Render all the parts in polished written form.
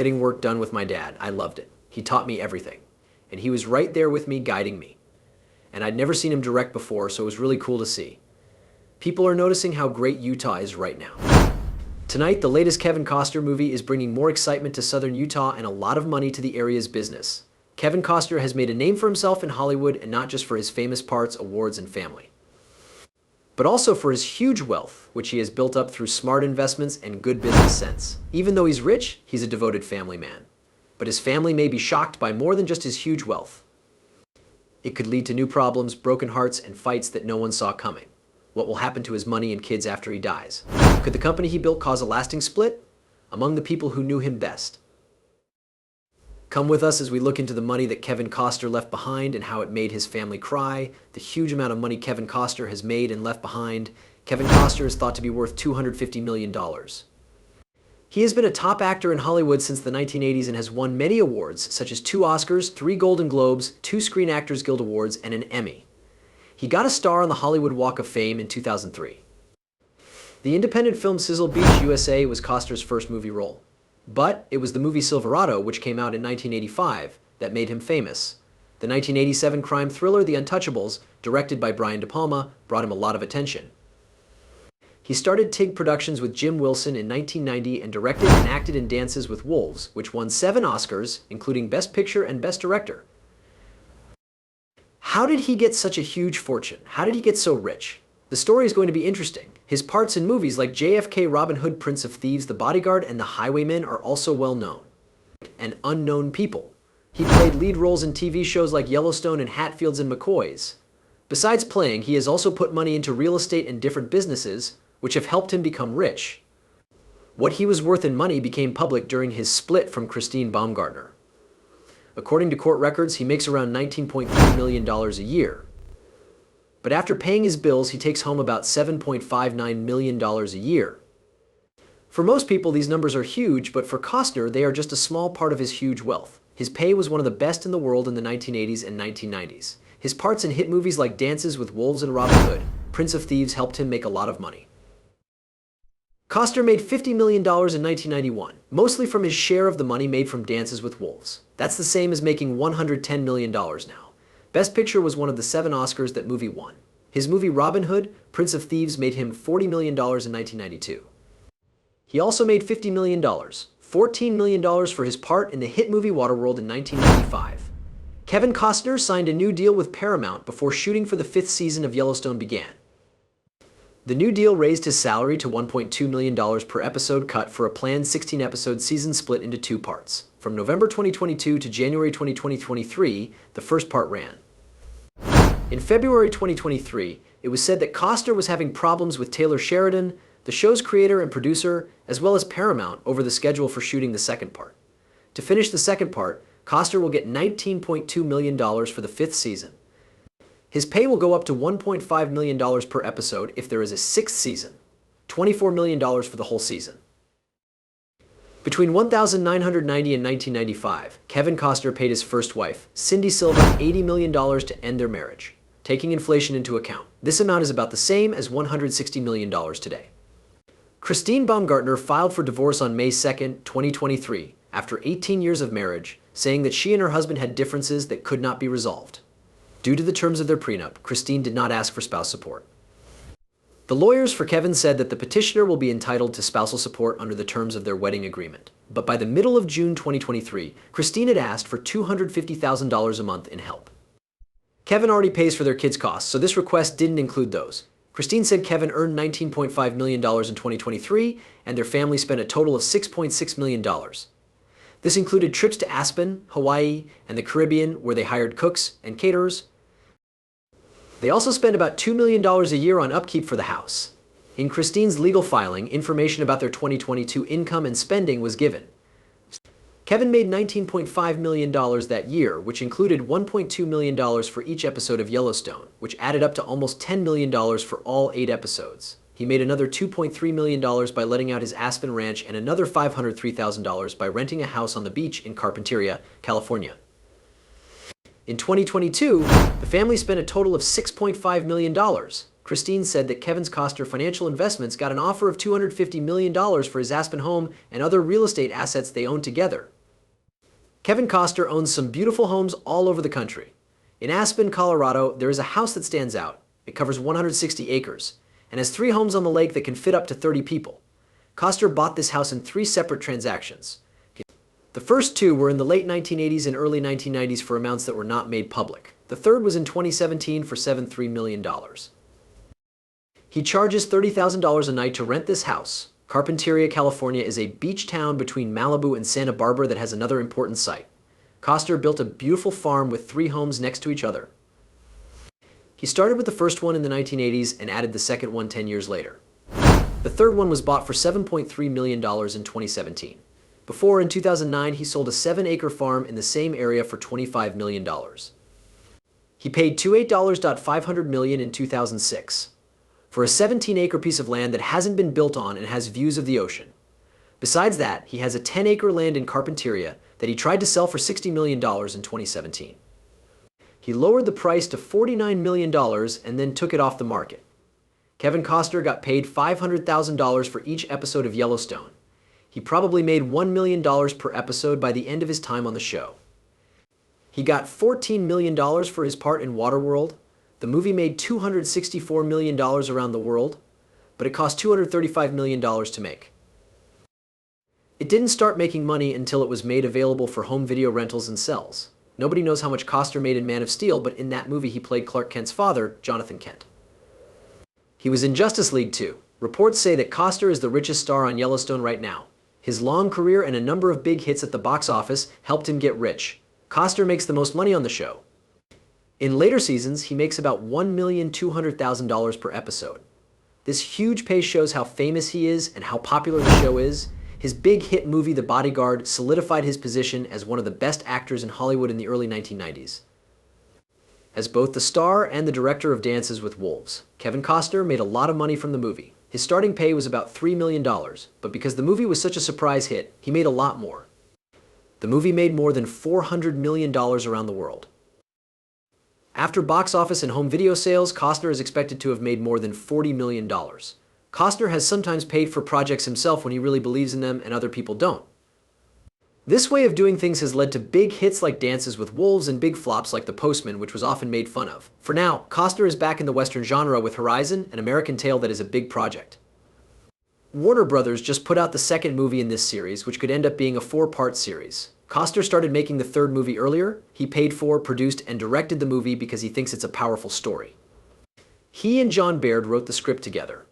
getting work done with my dad. I loved it. He taught me everything. And he was right there with me, guiding me. And I'd never seen him direct before, so it was really cool to see. People are noticing how great Utah is right now. Tonight, the latest Kevin Costner movie is bringing more excitement to southern Utah and a lot of money to the area's business. Kevin Costner has made a name for himself in Hollywood, and not just for his famous parts, awards, and family, but also for his huge wealth, which he has built up through smart investments and good business sense. Even though he's rich, he's a devoted family man. But his family may be shocked by more than just his huge wealth. It could lead to new problems, broken hearts, and fights that no one saw coming. What will happen to his money and kids after he dies? Could the company he built cause a lasting split? Among the people who knew him best. Come with us as we look into the money that Kevin Costner left behind and how it made his family cry, the huge amount of money Kevin Costner has made and left behind. Kevin Costner is thought to be worth $250 million. He has been a top actor in Hollywood since the 1980s and has won many awards, such as 2 Oscars, 3 Golden Globes, 2 Screen Actors Guild Awards, and an Emmy. He got a star on the Hollywood Walk of Fame in 2003. The independent film Sizzle Beach, USA was Costner's first movie role. But it was the movie Silverado, which came out in 1985, that made him famous. The 1987 crime thriller The Untouchables, directed by Brian De Palma, brought him a lot of attention. He started TIG Productions with Jim Wilson in 1990 and directed and acted in Dances with Wolves, which won 7 Oscars, including Best Picture and Best Director. How did he get such a huge fortune? How did he get so rich? The story is going to be interesting. His parts in movies like JFK, Robin Hood, Prince of Thieves, The Bodyguard, and The Highwaymen are also well known. And unknown people. He played lead roles in TV shows like Yellowstone and Hatfields and McCoys. Besides playing, he has also put money into real estate and different businesses, which have helped him become rich. What he was worth in money became public during his split from Christine Baumgartner. According to court records, he makes around $19.3 million a year. But after paying his bills, he takes home about $7.59 million a year. For most people, these numbers are huge, but for Costner, they are just a small part of his huge wealth. His pay was one of the best in the world in the 1980s and 1990s. His parts in hit movies like Dances with Wolves and Robin Hood, Prince of Thieves helped him make a lot of money. Costner made $50 million in 1991, mostly from his share of the money made from Dances with Wolves. That's the same as making $110 million now. Best Picture was one of the 7 Oscars that movie won. His movie Robin Hood, Prince of Thieves made him $40 million in 1992. He also made $50 million, $14 million for his part in the hit movie Waterworld in 1995. Kevin Costner signed a new deal with Paramount before shooting for the 5th season of Yellowstone began. The new deal raised his salary to $1.2 million per episode cut for a planned 16-episode season split into 2 parts. From November 2022 to January 2023, the first part ran. In February 2023, it was said that Costner was having problems with Taylor Sheridan, the show's creator and producer, as well as Paramount, over the schedule for shooting the second part. To finish the second part, Costner will get $19.2 million for the 5th season. His pay will go up to $1.5 million per episode if there is a 6th season, $24 million for the whole season. Between 1990 and 1995, Kevin Costner paid his first wife, Cindy Silva, $80 million to end their marriage. Taking inflation into account, this amount is about the same as $160 million today. Christine Baumgartner filed for divorce on May 2, 2023, after 18 years of marriage, saying that she and her husband had differences that could not be resolved. Due to the terms of their prenup, Christine did not ask for spouse support. The lawyers for Kevin said that the petitioner will be entitled to spousal support under the terms of their wedding agreement. But by the middle of June 2023, Christine had asked for $250,000 a month in help. Kevin already pays for their kids' costs, so this request didn't include those. Christine said Kevin earned $19.5 million in 2023, and their family spent a total of $6.6 million. This included trips to Aspen, Hawaii, and the Caribbean, where they hired cooks and caterers. They also spent about $2 million a year on upkeep for the house. In Christine's legal filing, information about their 2022 income and spending was given. Kevin made $19.5 million that year, which included $1.2 million for each episode of Yellowstone, which added up to almost $10 million for all 8 episodes. He made another $2.3 million by letting out his Aspen ranch and another $503,000 by renting a house on the beach in Carpinteria, California. In 2022, the family spent a total of $6.5 million. Christine said that Kevin Costner Financial Investments got an offer of $250 million for his Aspen home and other real estate assets they own together. Kevin Costner owns some beautiful homes all over the country. In Aspen, Colorado, there is a house that stands out. It covers 160 acres and has 3 homes on the lake that can fit up to 30 people. Costner bought this house in 3 separate transactions. The first 2 were in the late 1980s and early 1990s for amounts that were not made public. The third was in 2017 for $73 million. He charges $30,000 a night to rent this house. Carpinteria, California is a beach town between Malibu and Santa Barbara that has another important site. Costner built a beautiful farm with 3 homes next to each other. He started with the first one in the 1980s and added the second one 10 years later. The third one was bought for $7.3 million in 2017. Before, in 2009, he sold a 7-acre farm in the same area for $25 million. He paid $28.5 million in 2006 for a 17-acre piece of land that hasn't been built on and has views of the ocean. Besides that, he has a 10-acre land in Carpinteria that he tried to sell for $60 million in 2017. He lowered the price to $49 million and then took it off the market. Kevin Costner got paid $500,000 for each episode of Yellowstone. He probably made $1 million per episode by the end of his time on the show. He got $14 million for his part in Waterworld. The movie made $264 million around the world, but it cost $235 million to make. It didn't start making money until it was made available for home video rentals and sales. Nobody knows how much Costner made in Man of Steel, but in that movie he played Clark Kent's father, Jonathan Kent. He was in Justice League 2. Reports say that Costner is the richest star on Yellowstone right now. His long career and a number of big hits at the box office helped him get rich. Costner makes the most money on the show. In later seasons, he makes about $1,200,000 per episode. This huge pay shows how famous he is and how popular the show is. His big hit movie, The Bodyguard, solidified his position as one of the best actors in Hollywood in the early 1990s. As both the star and the director of Dances with Wolves, Kevin Costner made a lot of money from the movie. His starting pay was about $3 million, but because the movie was such a surprise hit, he made a lot more. The movie made more than $400 million around the world. After box office and home video sales, Costner is expected to have made more than $40 million. Costner has sometimes paid for projects himself when he really believes in them and other people don't. This way of doing things has led to big hits like Dances with Wolves and big flops like The Postman, which was often made fun of. For now, Costner is back in the Western genre with Horizon, an American Tale that is a big project. Warner Brothers just put out the second movie in this series, which could end up being a 4-part series. Costner started making the third movie earlier. He paid for, produced, and directed the movie because he thinks it's a powerful story. He and John Baird wrote the script together.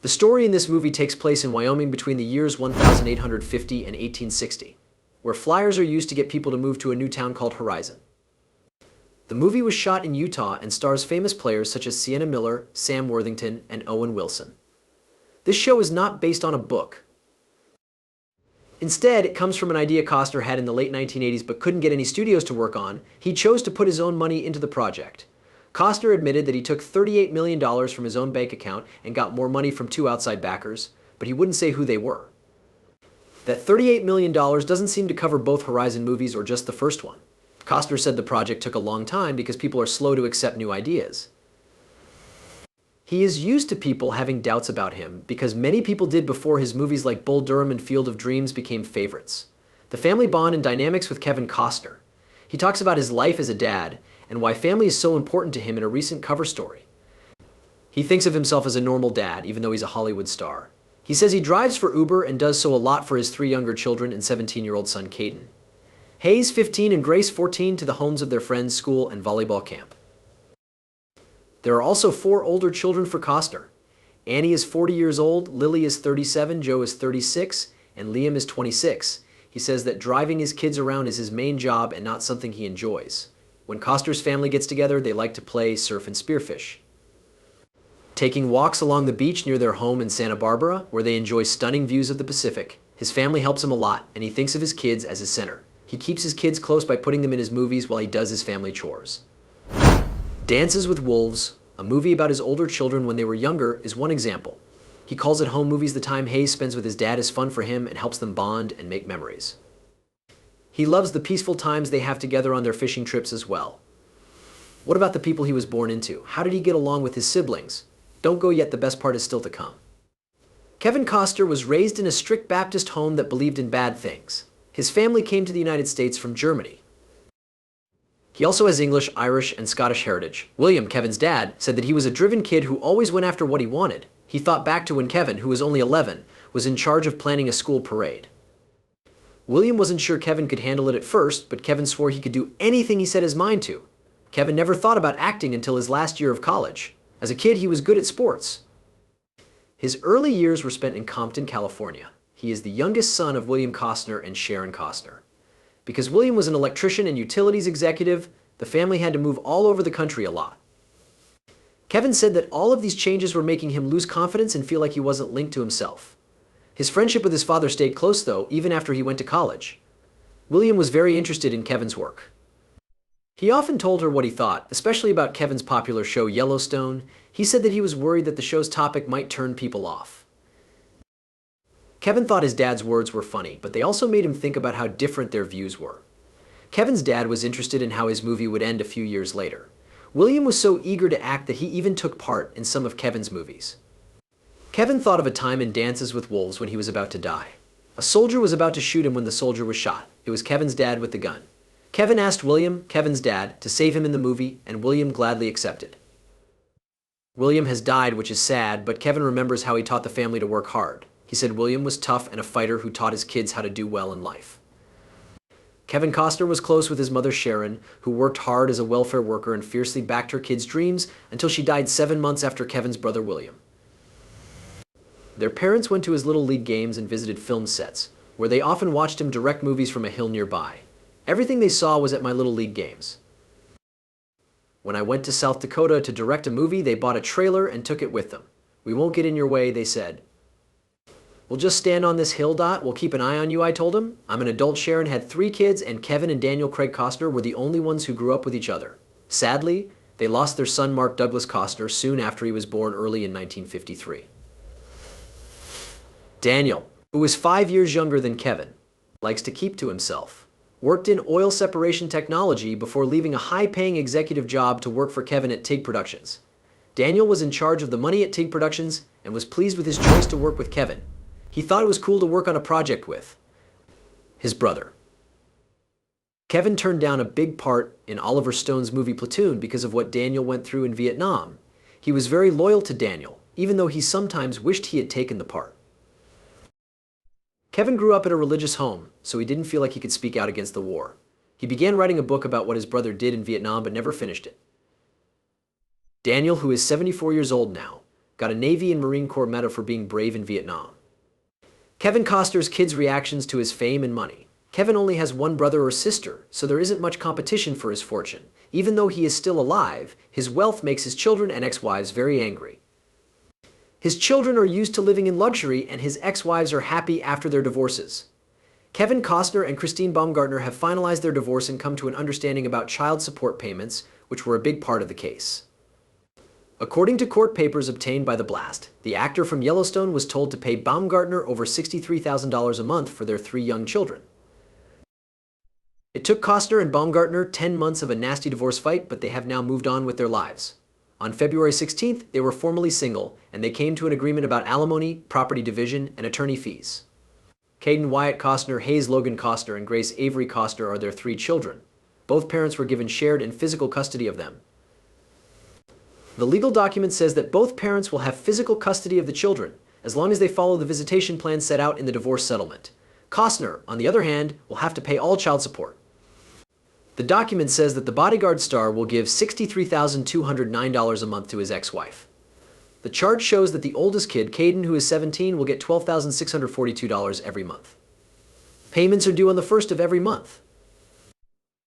The story in this movie takes place in Wyoming between the years 1850 and 1860, where flyers are used to get people to move to a new town called Horizon. The movie was shot in Utah and stars famous players such as Sienna Miller, Sam Worthington, and Owen Wilson. This show is not based on a book. Instead, it comes from an idea Costner had in the late 1980s but couldn't get any studios to work on. He chose to put his own money into the project. Costner admitted that he took $38 million from his own bank account and got more money from 2 outside backers, but he wouldn't say who they were. That $38 million doesn't seem to cover both Horizon movies or just the first one. Costner said the project took a long time because people are slow to accept new ideas. He is used to people having doubts about him because many people did before his movies like Bull Durham and Field of Dreams became favorites. The family bond and dynamics with Kevin Costner. He talks about his life as a dad and why family is so important to him in a recent cover story. He thinks of himself as a normal dad, even though he's a Hollywood star. He says he drives for Uber and does so a lot for his 3 younger children and 17-year-old son Caden. Hayes, 15, and Grace, 14, to the homes of their friends, school, and volleyball camp. There are also 4 older children for Costner. Annie is 40 years old, Lily is 37, Joe is 36, and Liam is 26. He says that driving his kids around is his main job and not something he enjoys. When Costner's family gets together, they like to play, surf, and spearfish. Taking walks along the beach near their home in Santa Barbara, where they enjoy stunning views of the Pacific. His family helps him a lot, and he thinks of his kids as his center. He keeps his kids close by putting them in his movies while he does his family chores. Dances with Wolves, a movie about his older children when they were younger, is one example. He calls it home movies. The time Hayes spends with his dad is fun for him and helps them bond and make memories. He loves the peaceful times they have together on their fishing trips as well. What about the people he was born into? How did he get along with his siblings? Don't go yet, the best part is still to come. Kevin Costner was raised in a strict Baptist home that believed in bad things. His family came to the United States from Germany. He also has English, Irish, and Scottish heritage. William, Kevin's dad, said that he was a driven kid who always went after what he wanted. He thought back to when Kevin, who was only 11, was in charge of planning a school parade. William wasn't sure Kevin could handle it at first, but Kevin swore he could do anything he set his mind to. Kevin never thought about acting until his last year of college. As a kid, he was good at sports. His early years were spent in Compton, California. He is the youngest son of William Costner and Sharon Costner. Because William was an electrician and utilities executive, the family had to move all over the country a lot. Kevin said that all of these changes were making him lose confidence and feel like he wasn't linked to himself. His friendship with his father stayed close, though, even after he went to college. William was very interested in Kevin's work. He often told her what he thought, especially about Kevin's popular show Yellowstone. He said that he was worried that the show's topic might turn people off. Kevin thought his dad's words were funny, but they also made him think about how different their views were. Kevin's dad was interested in how his movie would end a few years later. William was so eager to act that he even took part in some of Kevin's movies. Kevin thought of a time in Dances with Wolves when he was about to die. A soldier was about to shoot him when the soldier was shot. It was Kevin's dad with the gun. Kevin asked William, Kevin's dad, to save him in the movie, and William gladly accepted. William has died, which is sad, but Kevin remembers how he taught the family to work hard. He said William was tough and a fighter who taught his kids how to do well in life. Kevin Costner was close with his mother Sharon, who worked hard as a welfare worker and fiercely backed her kids' dreams until she died 7 months after Kevin's brother William. Their parents went to his Little League games and visited film sets, where they often watched him direct movies from a hill nearby. Everything they saw was at my Little League games. When I went to South Dakota to direct a movie, they bought a trailer and took it with them. "We won't get in your way," they said. "We'll just stand on this hill, Dot. We'll keep an eye on you," I told him. I'm an adult. Sharon had 3 kids, and Kevin and Daniel Craig Costner were the only ones who grew up with each other. Sadly, they lost their son Mark Douglas Costner soon after he was born early in 1953. Daniel, who was 5 years younger than Kevin, likes to keep to himself. Worked in oil separation technology before leaving a high-paying executive job to work for Kevin at TIG Productions. Daniel was in charge of the money at TIG Productions and was pleased with his choice to work with Kevin. He thought it was cool to work on a project with his brother. Kevin turned down a big part in Oliver Stone's movie Platoon because of what Daniel went through in Vietnam. He was very loyal to Daniel, even though he sometimes wished he had taken the part. Kevin grew up at a religious home, so he didn't feel like he could speak out against the war. He began writing a book about what his brother did in Vietnam but never finished it. Daniel, who is 74 years old now, got a Navy and Marine Corps medal for being brave in Vietnam. Kevin Costner's kids' reactions to his fame and money. Kevin only has one brother or sister, so there isn't much competition for his fortune. Even though he is still alive, his wealth makes his children and ex-wives very angry. His children are used to living in luxury, and his ex-wives are happy after their divorces. Kevin Costner and Christine Baumgartner have finalized their divorce and come to an understanding about child support payments, which were a big part of the case. According to court papers obtained by The Blast, the actor from Yellowstone was told to pay Baumgartner over $63,000 a month for their 3 young children. It took Costner and Baumgartner 10 months of a nasty divorce fight, but they have now moved on with their lives. On February 16th, they were formally single, and they came to an agreement about alimony, property division, and attorney fees. Caden Wyatt Costner, Hayes Logan Costner, and Grace Avery Costner are their 3 children. Both parents were given shared and physical custody of them. The legal document says that both parents will have physical custody of the children, as long as they follow the visitation plan set out in the divorce settlement. Costner, on the other hand, will have to pay all child support. The document says that the Bodyguard star will give $63,209 a month to his ex-wife. The chart shows that the oldest kid, Caden, who is 17, will get $12,642 every month. Payments are due on the 1st of every month.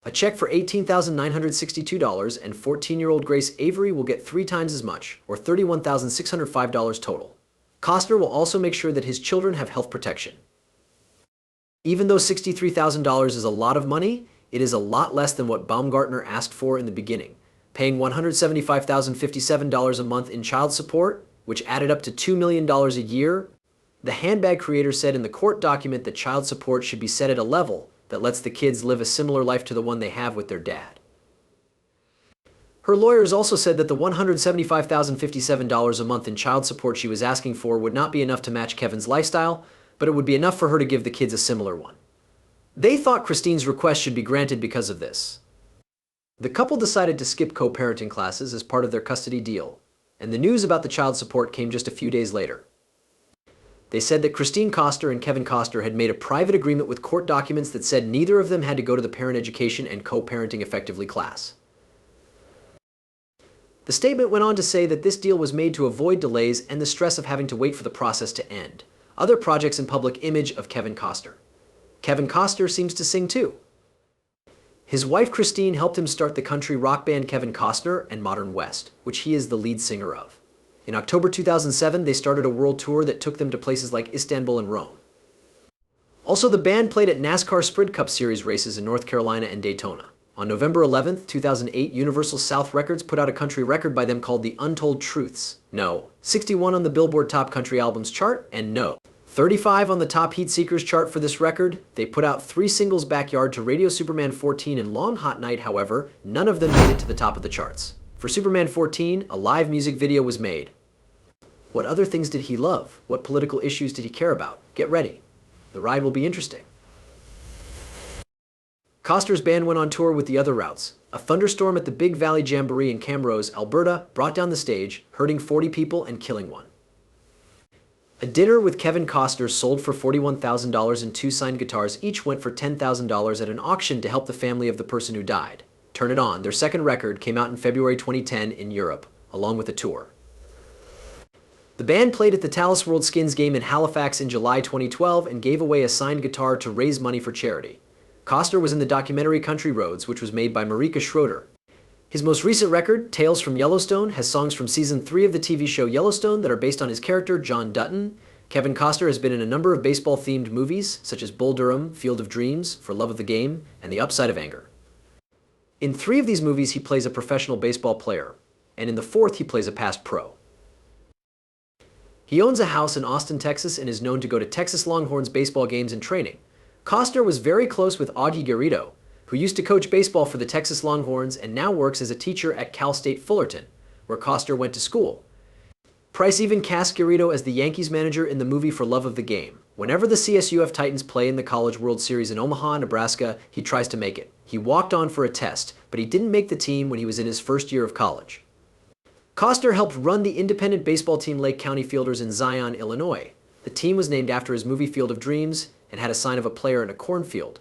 A check for $18,962, and 14-year-old Grace Avery will get 3 times as much, or $31,605 total. Costner will also make sure that his children have health protection. Even though $63,000 is a lot of money, it is a lot less than what Baumgartner asked for in the beginning, paying $175,057 a month in child support, which added up to $2 million a year. The handbag creator said in the court document that child support should be set at a level that lets the kids live a similar life to the one they have with their dad. Her lawyers also said that the $175,057 a month in child support she was asking for would not be enough to match Kevin's lifestyle, but it would be enough for her to give the kids a similar one. They thought Christine's request should be granted because of this. The couple decided to skip co-parenting classes as part of their custody deal, and the news about the child support came just a few days later. They said that Christine Costner and Kevin Costner had made a private agreement with court documents that said neither of them had to go to the parent education and co-parenting effectively class. The statement went on to say that this deal was made to avoid delays and the stress of having to wait for the process to end. Other projects and public image of Kevin Costner. Kevin Costner seems to sing too. His wife Christine helped him start the country rock band Kevin Costner and Modern West, which he is the lead singer of. In October 2007, they started a world tour that took them to places like Istanbul and Rome. Also, the band played at NASCAR Sprint Cup Series races in North Carolina and Daytona. On November 11, 2008, Universal South Records put out a country record by them called The Untold Truths. No. 61 on the Billboard Top Country Albums chart, and no. 35 on the Top Heat Seekers chart for this record. They put out 3 singles Backyard to Radio Superman 14 and Long Hot Night, however, none of them made it to the top of the charts. For Superman 14, a live music video was made. What other things did he love? What political issues did he care about? Get ready. The ride will be interesting. Costner's band went on tour with the other routes. A thunderstorm at the Big Valley Jamboree in Camrose, Alberta, brought down the stage, hurting 40 people and killing one. A dinner with Kevin Costner sold for $41,000 and 2 signed guitars each went for $10,000 at an auction to help the family of the person who died. Turn It On, their second record, came out in February 2010 in Europe, along with a tour. The band played at the Talus World Skins game in Halifax in July 2012 and gave away a signed guitar to raise money for charity. Costner was in the documentary Country Roads, which was made by Marika Schroeder. His most recent record, Tales from Yellowstone, has songs from Season 3 of the TV show Yellowstone that are based on his character, John Dutton. Kevin Costner has been in a number of baseball-themed movies, such as Bull Durham, Field of Dreams, For Love of the Game, and The Upside of Anger. In 3 of these movies, he plays a professional baseball player, and in the 4th, he plays a past pro. He owns a house in Austin, Texas, and is known to go to Texas Longhorns baseball games and training. Costner was very close with Augie Garrido, who used to coach baseball for the Texas Longhorns and now works as a teacher at Cal State Fullerton, where Costner went to school. Price even cast Garrido as the Yankees manager in the movie For Love of the Game. Whenever the CSUF Titans play in the College World Series in Omaha, Nebraska, he tries to make it. He walked on for a test, but he didn't make the team when he was in his first year of college. Costner helped run the independent baseball team Lake County Fielders in Zion, Illinois. The team was named after his movie Field of Dreams and had a sign of a player in a cornfield.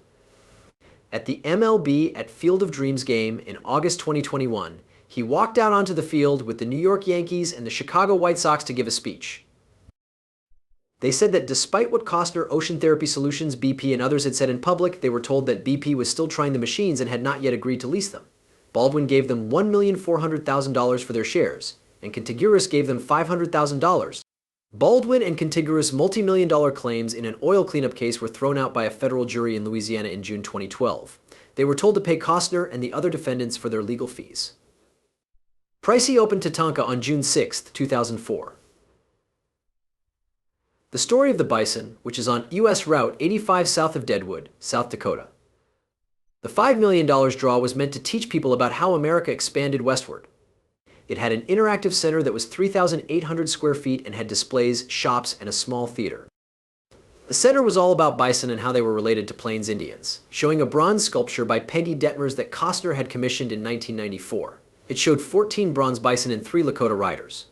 At the MLB at Field of Dreams game in August 2021, he walked out onto the field with the New York Yankees and the Chicago White Sox to give a speech. They said that despite what Costner, Ocean Therapy Solutions, BP, and others had said in public, they were told that BP was still trying the machines and had not yet agreed to lease them. Baldwin gave them $1,400,000 for their shares, and Contiguous gave them $500,000. Baldwin and Contiguous multi-million-dollar claims in an oil cleanup case were thrown out by a federal jury in Louisiana in June 2012. They were told to pay Costner and the other defendants for their legal fees. Pricey opened Tatanka on June 6, 2004. The Story of the Bison, which is on U.S. Route 85 south of Deadwood, South Dakota. The $5 million draw was meant to teach people about how America expanded westward. It had an interactive center that was 3,800 square feet and had displays, shops, and a small theater. The center was all about bison and how they were related to Plains Indians, showing a bronze sculpture by Peggy Detmers that Costner had commissioned in 1994. It showed 14 bronze bison and 3 Lakota riders.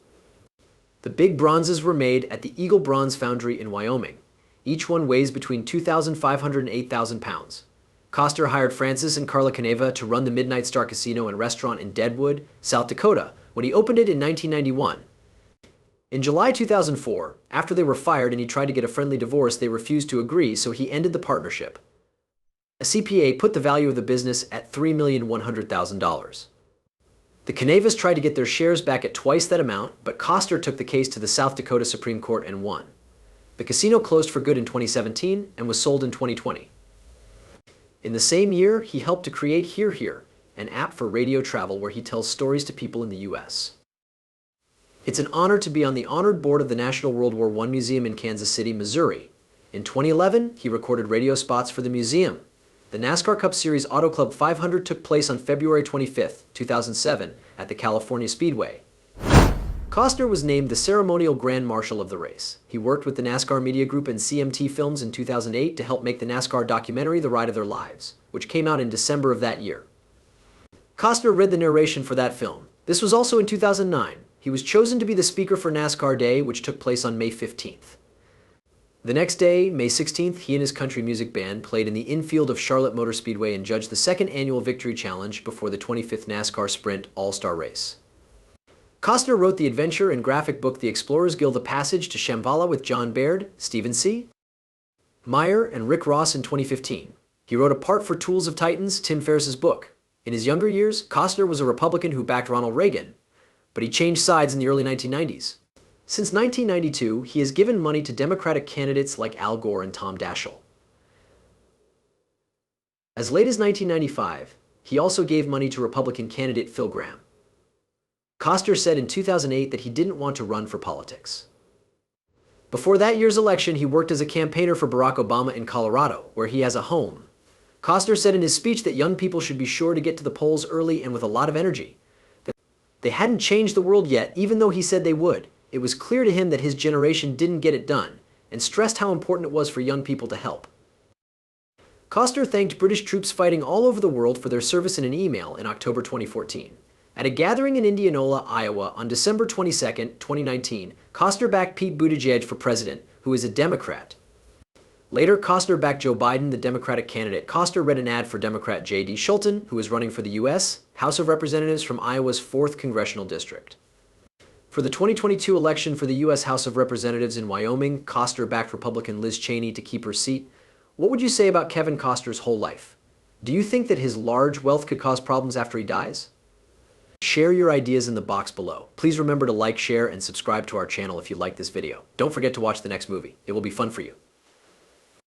The big bronzes were made at the Eagle Bronze Foundry in Wyoming. Each one weighs between 2,500 and 8,000 pounds. Costner hired Francis and Carla Caneva to run the Midnight Star Casino and Restaurant in Deadwood, South Dakota, when he opened it in 1991. In July 2004, after they were fired and he tried to get a friendly divorce, they refused to agree, so he ended the partnership. A CPA put the value of the business at $3,100,000. The Canevas tried to get their shares back at twice that amount, but Costner took the case to the South Dakota Supreme Court and won. The casino closed for good in 2017 and was sold in 2020. In the same year, he helped to create Hear Here, an app for radio travel where he tells stories to people in the U.S. It's an honor to be on the honored board of the National World War I Museum in Kansas City, Missouri. In 2011, he recorded radio spots for the museum. The NASCAR Cup Series Auto Club 500 took place on February 25, 2007, at the California Speedway. Costner was named the ceremonial grand marshal of the race. He worked with the NASCAR Media Group and CMT Films in 2008 to help make the NASCAR documentary The Ride of Their Lives, which came out in December of that year. Costner read the narration for that film. This was also in 2009. He was chosen to be the speaker for NASCAR Day, which took place on May 15th. The next day, May 16th, he and his country music band played in the infield of Charlotte Motor Speedway and judged the second annual Victory Challenge before the 25th NASCAR Sprint All-Star Race. Costner wrote the adventure and graphic book The Explorers Guild: The Passage to Shambhala with John Baird, Stephen C. Meyer, and Rick Ross in 2015. He wrote a part for Tools of Titans, Tim Ferriss's book. In his younger years, Costner was a Republican who backed Ronald Reagan, but he changed sides in the early 1990s. Since 1992, he has given money to Democratic candidates like Al Gore and Tom Daschle. As late as 1995, he also gave money to Republican candidate Phil Gramm. Costner said in 2008 that he didn't want to run for politics. Before that year's election, he worked as a campaigner for Barack Obama in Colorado, where he has a home. Costner said in his speech that young people should be sure to get to the polls early and with a lot of energy. They hadn't changed the world yet, even though he said they would. It was clear to him that his generation didn't get it done, and stressed how important it was for young people to help. Costner thanked British troops fighting all over the world for their service in an email in October 2014. At a gathering in Indianola, Iowa on December 22, 2019, Costner backed Pete Buttigieg for president, who is a Democrat. Later, Costner backed Joe Biden, the Democratic candidate. Costner read an ad for Democrat J.D. Schulten, who is running for the U.S. House of Representatives from Iowa's 4th Congressional District. For the 2022 election for the U.S. House of Representatives in Wyoming, Costner backed Republican Liz Cheney to keep her seat. What would you say about Kevin Costner's whole life? Do you think that his large wealth could cause problems after he dies? Share your ideas in the box below. Please remember to like, share, and subscribe to our channel if you like this video. Don't forget to watch the next movie. It will be fun for you.